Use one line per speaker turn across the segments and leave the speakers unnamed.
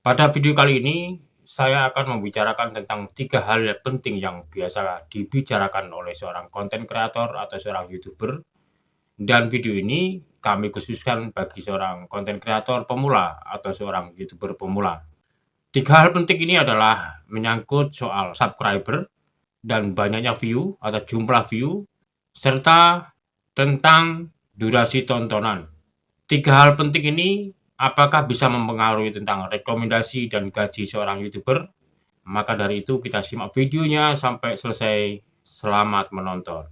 Pada video kali ini, saya akan membicarakan tentang 3 hal yang penting yang biasa dibicarakan oleh seorang konten kreator atau seorang YouTuber. Dan video ini kami khususkan bagi seorang konten kreator pemula atau seorang YouTuber pemula. 3 hal penting ini adalah menyangkut soal subscriber dan banyaknya view atau jumlah view, serta tentang durasi tontonan. 3 hal penting ini apakah bisa mempengaruhi tentang rekomendasi dan gaji seorang YouTuber? Maka dari itu kita simak videonya sampai selesai. Selamat menonton.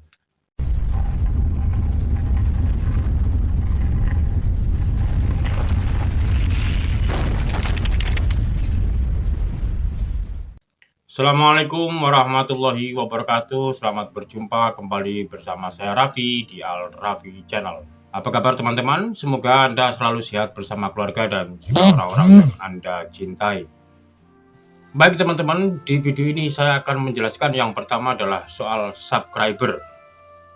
Assalamualaikum warahmatullahi wabarakatuh. Selamat berjumpa kembali bersama saya Raffi di Al Raffi Channel. Apa kabar teman-teman? Semoga Anda selalu sehat bersama keluarga dan juga orang-orang yang Anda cintai. Baik teman-teman, di video ini saya akan menjelaskan yang pertama adalah soal subscriber.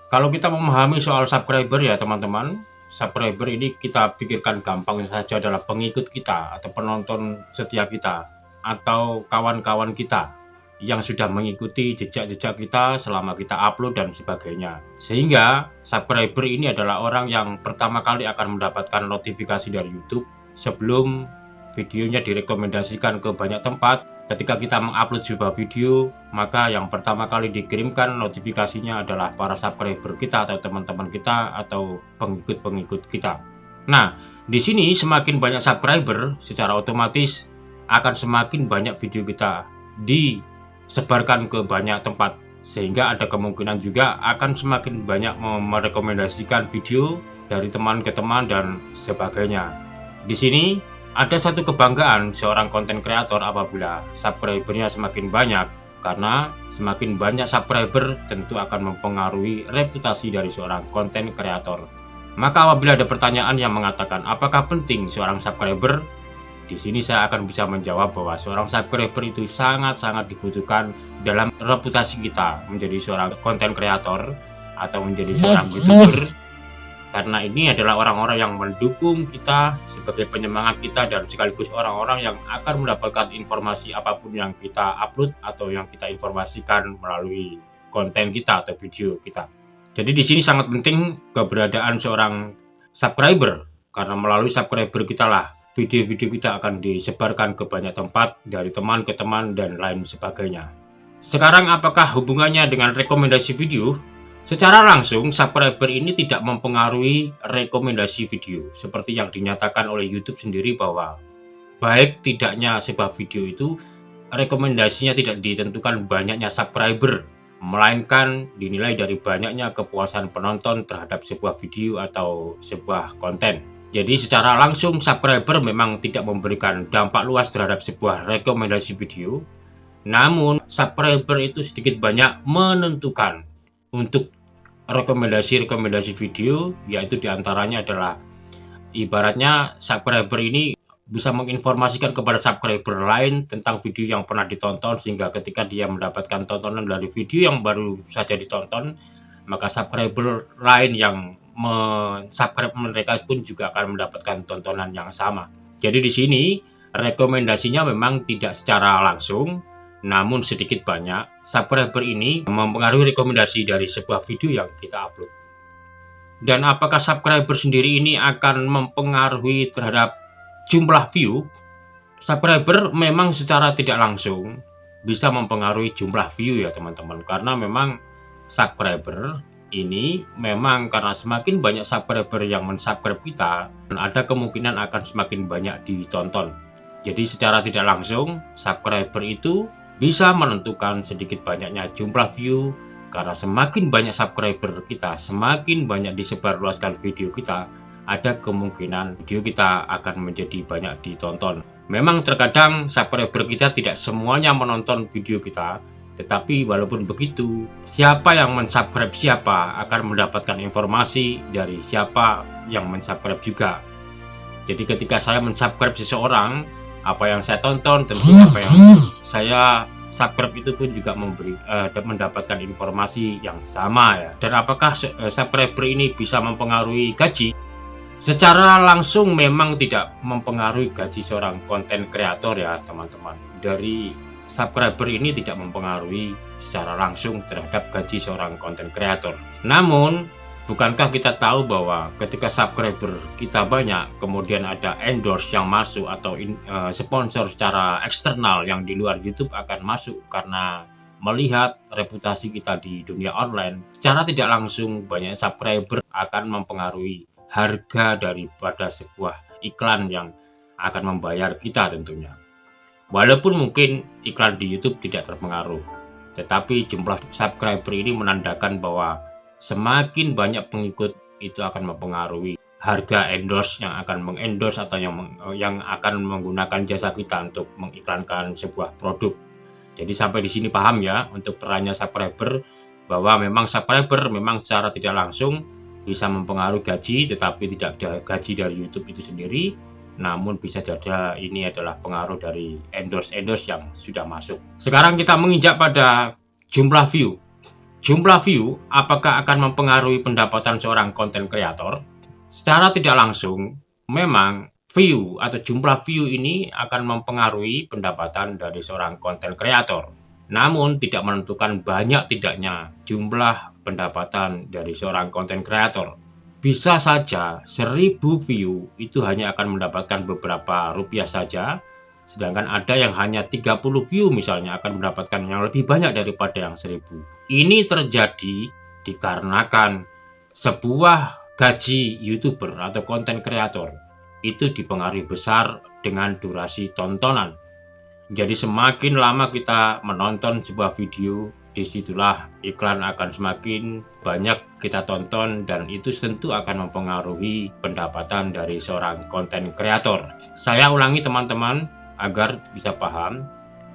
Kalau kita memahami soal subscriber ya teman-teman, subscriber ini kita pikirkan gampang saja adalah pengikut kita atau penonton setia kita atau kawan-kawan kita yang sudah mengikuti jejak-jejak kita selama kita upload dan sebagainya. Sehingga subscriber ini adalah orang yang pertama kali akan mendapatkan notifikasi dari YouTube sebelum videonya direkomendasikan ke banyak tempat. Ketika kita mengupload sebuah video, maka yang pertama kali dikirimkan notifikasinya adalah para subscriber kita atau teman-teman kita atau pengikut-pengikut kita. Nah, di sini semakin banyak subscriber, secara otomatis akan semakin banyak video kita disebarkan ke banyak tempat, sehingga ada kemungkinan juga akan semakin banyak merekomendasikan video dari teman ke teman dan sebagainya. Di sini ada satu kebanggaan seorang konten kreator apabila subscribernya semakin banyak, karena semakin banyak subscriber tentu akan mempengaruhi reputasi dari seorang konten kreator. Maka apabila ada pertanyaan yang mengatakan apakah penting seorang subscriber, di sini saya akan bisa menjawab bahwa seorang subscriber itu sangat-sangat dibutuhkan dalam reputasi kita menjadi seorang konten kreator atau menjadi seorang YouTuber, karena ini adalah orang-orang yang mendukung kita sebagai penyemangat kita dan sekaligus orang-orang yang akan mendapatkan informasi apapun yang kita upload atau yang kita informasikan melalui konten kita atau video kita. Jadi di sini sangat penting keberadaan seorang subscriber, karena melalui subscriber kita lah video-video kita akan disebarkan ke banyak tempat, dari teman ke teman dan lain sebagainya. Sekarang apakah hubungannya dengan rekomendasi video? Secara langsung subscriber ini tidak mempengaruhi rekomendasi video, seperti yang dinyatakan oleh YouTube sendiri bahwa baik tidaknya sebuah video itu rekomendasinya tidak ditentukan banyaknya subscriber, melainkan dinilai dari banyaknya kepuasan penonton terhadap sebuah video atau sebuah konten. Jadi secara langsung subscriber memang tidak memberikan dampak luas terhadap sebuah rekomendasi video, namun subscriber itu sedikit banyak menentukan untuk rekomendasi video, yaitu diantaranya adalah ibaratnya subscriber ini bisa menginformasikan kepada subscriber lain tentang video yang pernah ditonton, sehingga ketika dia mendapatkan tontonan dari video yang baru saja ditonton, maka subscriber lain yang mensubscribe mereka pun juga akan mendapatkan tontonan yang sama. Jadi di sini rekomendasinya memang tidak secara langsung, namun sedikit banyak subscriber ini mempengaruhi rekomendasi dari sebuah video yang kita upload. Dan apakah subscriber sendiri ini akan mempengaruhi terhadap jumlah view? Subscriber memang secara tidak langsung bisa mempengaruhi jumlah view ya teman-teman, karena memang subscriber ini memang karena semakin banyak subscriber yang mensubscribe kita, ada kemungkinan akan semakin banyak ditonton. Jadi secara tidak langsung subscriber itu bisa menentukan sedikit banyaknya jumlah view, karena semakin banyak subscriber kita, semakin banyak disebarluaskan video kita, ada kemungkinan video kita akan menjadi banyak ditonton. Memang terkadang subscriber kita tidak semuanya menonton video kita, tetapi walaupun begitu, siapa yang mensubscribe siapa akan mendapatkan informasi dari siapa yang mensubscribe juga. Jadi ketika saya mensubscribe seseorang, apa yang saya tonton tentu apa yang saya subscribe itu pun juga mendapatkan informasi yang sama ya. Dan apakah subscriber ini bisa mempengaruhi gaji? Secara langsung memang tidak mempengaruhi gaji seorang konten kreator ya teman-teman. Dari subscriber ini tidak mempengaruhi secara langsung terhadap gaji seorang konten kreator. Namun, bukankah kita tahu bahwa ketika subscriber kita banyak, kemudian ada endorse yang masuk atau sponsor secara eksternal yang di luar YouTube akan masuk karena melihat reputasi kita di dunia online, secara tidak langsung banyak subscriber akan mempengaruhi harga daripada sebuah iklan yang akan membayar kita tentunya. Walaupun mungkin iklan di YouTube tidak terpengaruh, tetapi jumlah subscriber ini menandakan bahwa semakin banyak pengikut itu akan mempengaruhi harga endorse yang akan mengendorse atau yang akan menggunakan jasa kita untuk mengiklankan sebuah produk. Jadi sampai di sini paham ya untuk perannya subscriber, bahwa memang subscriber memang secara tidak langsung bisa mempengaruhi gaji, tetapi tidak ada gaji dari YouTube itu sendiri. Namun bisa jadi ini adalah pengaruh dari endorse yang sudah masuk. Sekarang kita menginjak pada jumlah view. Jumlah view apakah akan mempengaruhi pendapatan seorang konten kreator? Secara tidak langsung, memang view atau jumlah view ini akan mempengaruhi pendapatan dari seorang konten kreator. Namun tidak menentukan banyak tidaknya jumlah pendapatan dari seorang konten kreator. Bisa saja 1000 view itu hanya akan mendapatkan beberapa rupiah saja, sedangkan ada yang hanya 30 view misalnya akan mendapatkan yang lebih banyak daripada yang 1000. Ini terjadi dikarenakan sebuah gaji YouTuber atau konten kreator itu dipengaruhi besar dengan durasi tontonan. Jadi semakin lama kita menonton sebuah video, disitulah iklan akan semakin banyak kita tonton, dan itu tentu akan mempengaruhi pendapatan dari seorang konten kreator. Saya ulangi teman-teman agar bisa paham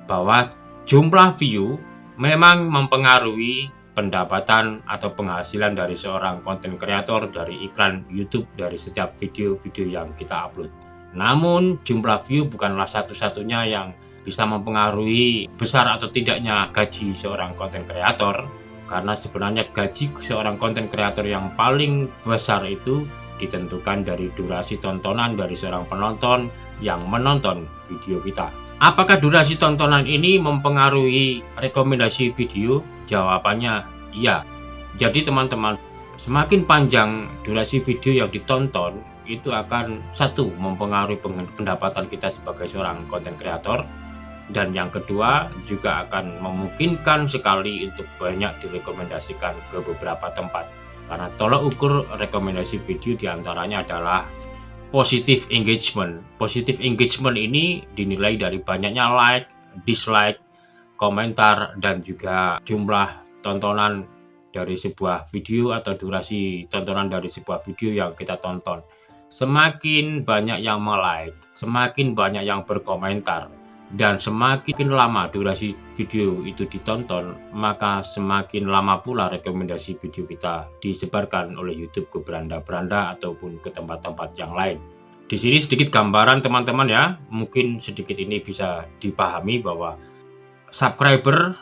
bahwa jumlah view memang mempengaruhi pendapatan atau penghasilan dari seorang konten kreator dari iklan YouTube dari setiap video-video yang kita upload. Namun jumlah view bukanlah satu-satunya yang bisa mempengaruhi besar atau tidaknya gaji seorang konten kreator, karena sebenarnya gaji seorang konten kreator yang paling besar itu ditentukan dari durasi tontonan dari seorang penonton yang menonton video kita. Apakah durasi tontonan ini mempengaruhi rekomendasi video? Jawabannya iya. Jadi teman-teman, semakin panjang durasi video yang ditonton, itu akan satu mempengaruhi pendapatan kita sebagai seorang konten kreator, dan yang kedua juga akan memungkinkan sekali untuk banyak direkomendasikan ke beberapa tempat, karena tolak ukur rekomendasi video diantaranya adalah positive engagement. Positive engagement ini dinilai dari banyaknya like, dislike, komentar, dan juga jumlah tontonan dari sebuah video atau durasi tontonan dari sebuah video yang kita tonton. Semakin banyak yang like, semakin banyak yang berkomentar, dan semakin lama durasi video itu ditonton, maka semakin lama pula rekomendasi video kita disebarkan oleh YouTube ke beranda-beranda ataupun ke tempat-tempat yang lain. Di sini sedikit gambaran teman-teman ya, mungkin sedikit ini bisa dipahami bahwa subscriber,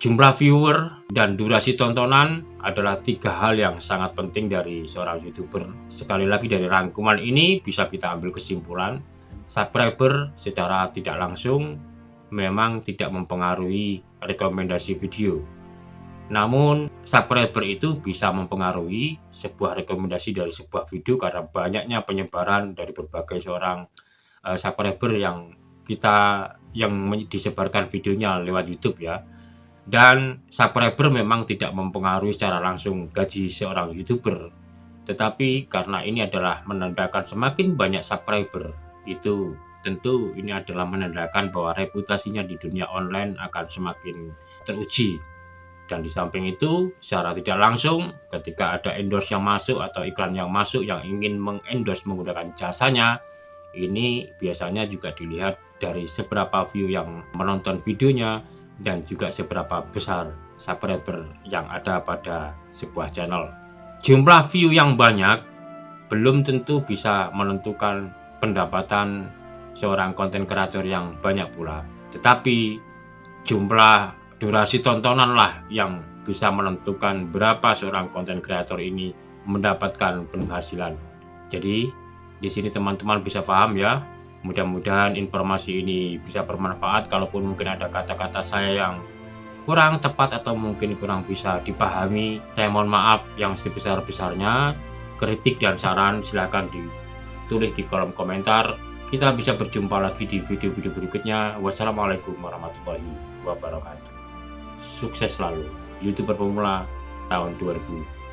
jumlah viewer, dan durasi tontonan adalah 3 hal yang sangat penting dari seorang YouTuber. Sekali lagi dari rangkuman ini bisa kita ambil kesimpulan, subscriber secara tidak langsung memang tidak mempengaruhi rekomendasi video. Namun subscriber itu bisa mempengaruhi sebuah rekomendasi dari sebuah video karena banyaknya penyebaran dari berbagai seorang subscriber yang disebarkan videonya lewat YouTube ya. Dan subscriber memang tidak mempengaruhi secara langsung gaji seorang YouTuber, tetapi karena ini adalah menandakan semakin banyak subscriber, itu tentu ini adalah menandakan bahwa reputasinya di dunia online akan semakin teruji. Dan di samping itu secara tidak langsung ketika ada endorse yang masuk atau iklan yang masuk yang ingin mengendorse menggunakan jasanya, ini biasanya juga dilihat dari seberapa view yang menonton videonya dan juga seberapa besar subscriber yang ada pada sebuah channel. Jumlah view yang banyak belum tentu bisa menentukan pendapatan seorang konten kreator yang banyak pula, tetapi jumlah durasi tontonan lah yang bisa menentukan berapa seorang konten kreator ini mendapatkan penghasilan. Jadi di sini teman-teman bisa paham ya. Mudah-mudahan informasi ini bisa bermanfaat. Kalaupun mungkin ada kata-kata saya yang kurang tepat atau mungkin kurang bisa dipahami, saya mohon maaf yang sebesar-besarnya. Kritik dan saran silakan ditulis di kolom komentar. Kita bisa berjumpa lagi di video-video berikutnya. Wassalamualaikum warahmatullahi wabarakatuh. Sukses selalu, YouTuber pemula tahun 2000.